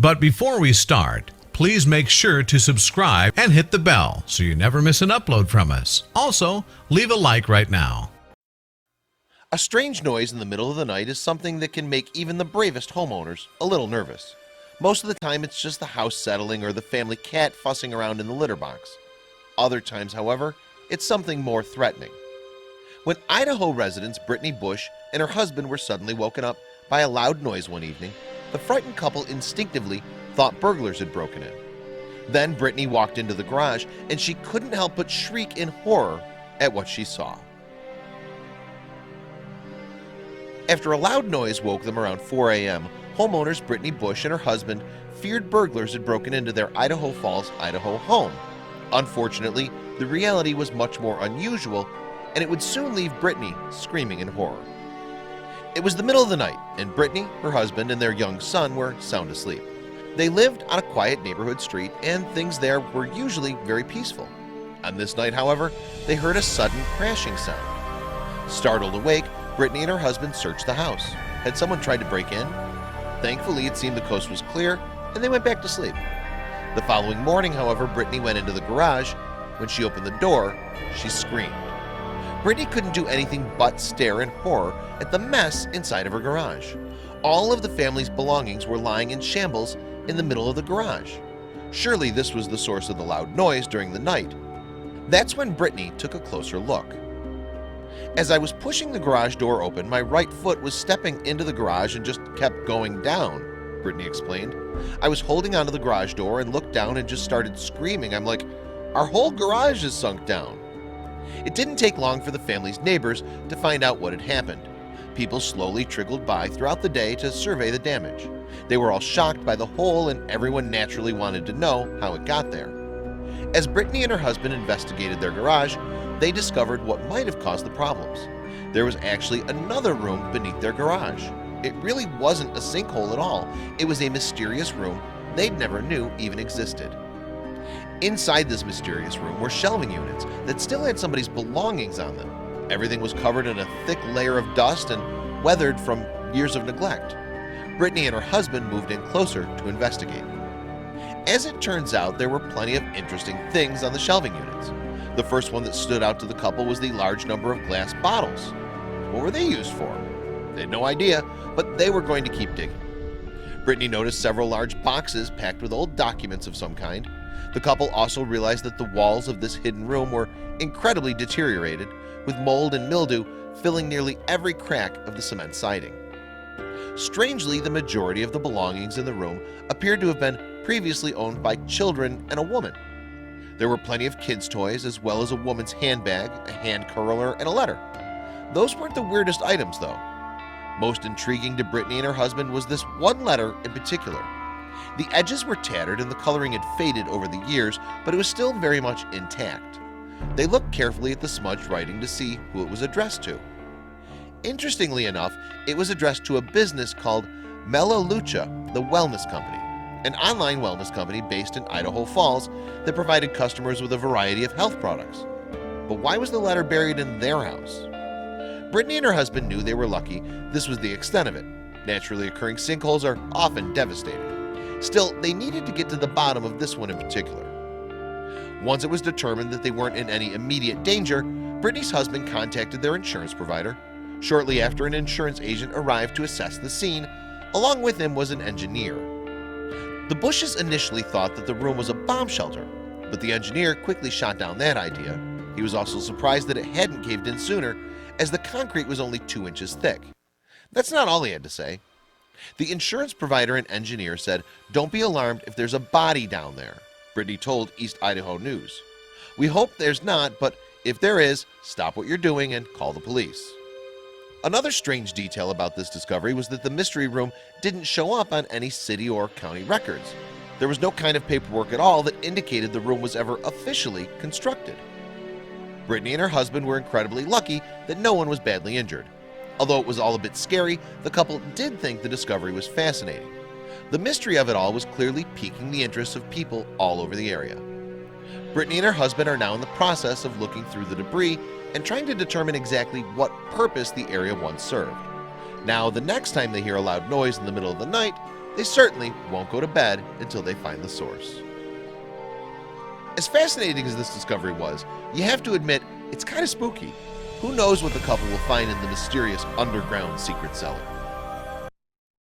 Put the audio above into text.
But before we start, please make sure to subscribe and hit the bell so you never miss an upload from us. Also, leave a like right now. A strange noise in the middle of the night is something that can make even the bravest homeowners a little nervous. Most of the time it's just the house settling or the family cat fussing around in the litter box. Other times, however, it's something more threatening. When Idaho residents Brittany Bush and her husband were suddenly woken up by a loud noise one evening, the frightened couple instinctively thought burglars had broken in. Then Brittany walked into the garage and she couldn't help but shriek in horror at what she saw. After a loud noise woke them around 4 a.m., homeowners Brittany Bush and her husband feared burglars had broken into their Idaho Falls, Idaho home. Unfortunately, the reality was much more unusual, and it would soon leave Brittany screaming in horror. It was the middle of the night, and Brittany, her husband, and their young son were sound asleep. They lived on a quiet neighborhood street, and things there were usually very peaceful. On this night, however, they heard a sudden crashing sound. Startled awake, Brittany and her husband searched the house. Had someone tried to break in? Thankfully, it seemed the coast was clear, and they went back to sleep. The following morning, however, Brittany went into the garage. When she opened the door, she screamed. Brittany couldn't do anything but stare in horror at the mess inside of her garage. All of the family's belongings were lying in shambles in the middle of the garage. Surely this was the source of the loud noise during the night. That's when Brittany took a closer look. As I was pushing the garage door open, my right foot was stepping into the garage and just kept going down, Brittany explained. I was holding onto the garage door and looked down and just started screaming. I'm like, our whole garage is sunk down. It didn't take long for the family's neighbors to find out what had happened. People slowly trickled by throughout the day to survey the damage. They were all shocked by the hole, and everyone naturally wanted to know how it got there. As Brittany and her husband investigated their garage, they discovered what might have caused the problems. There was actually another room beneath their garage. It really wasn't a sinkhole at all. It was a mysterious room they'd never knew even existed. Inside this mysterious room were shelving units that still had somebody's belongings on them. Everything was covered in a thick layer of dust and weathered from years of neglect. Brittany and her husband moved in closer to investigate. As it turns out, there were plenty of interesting things on the shelving units. The first one that stood out to the couple was the large number of glass bottles. What were they used for? They had no idea, but they were going to keep digging. Brittany noticed several large boxes packed with old documents of some kind. The couple also realized that the walls of this hidden room were incredibly deteriorated, with mold and mildew filling nearly every crack of the cement siding. Strangely, the majority of the belongings in the room appeared to have been previously owned by children and a woman. There were plenty of kids' toys, as well as a woman's handbag, a hand curler, and a letter. Those weren't the weirdest items, though. Most intriguing to Brittany and her husband was this one letter in particular. The edges were tattered and the coloring had faded over the years, but it was still very much intact. They looked carefully at the smudged writing to see who it was addressed to. Interestingly enough, it was addressed to a business called Mela Lucha, the Wellness Company, an online wellness company based in Idaho Falls that provided customers with a variety of health products. But why was the letter buried in their house? Brittany and her husband knew they were lucky this was the extent of it. Naturally occurring sinkholes are often devastating. Still, they needed to get to the bottom of this one in particular. Once it was determined that they weren't in any immediate danger, Brittany's husband contacted their insurance provider. Shortly after, an insurance agent arrived to assess the scene. Along with him was an engineer. The Bushes initially thought that the room was a bomb shelter, but the engineer quickly shot down that idea. He was also surprised that it hadn't caved in sooner, as the concrete was only 2 inches thick. That's not all he had to say. The insurance provider and engineer said, "Don't be alarmed if there's a body down there," Brittany told East Idaho News. "We hope there's not, but if there is, stop what you're doing and call the police." Another strange detail about this discovery was that the mystery room didn't show up on any city or county records. There was no kind of paperwork at all that indicated the room was ever officially constructed. Brittany and her husband were incredibly lucky that no one was badly injured. Although it was all a bit scary, the couple did think the discovery was fascinating. The mystery of it all was clearly piquing the interest of people all over the area. Brittany and her husband are now in the process of looking through the debris and trying to determine exactly what purpose the area once served. Now, the next time they hear a loud noise in the middle of the night, they certainly won't go to bed until they find the source. As fascinating as this discovery was, you have to admit it's kind of spooky. Who knows what the couple will find in the mysterious underground secret cellar?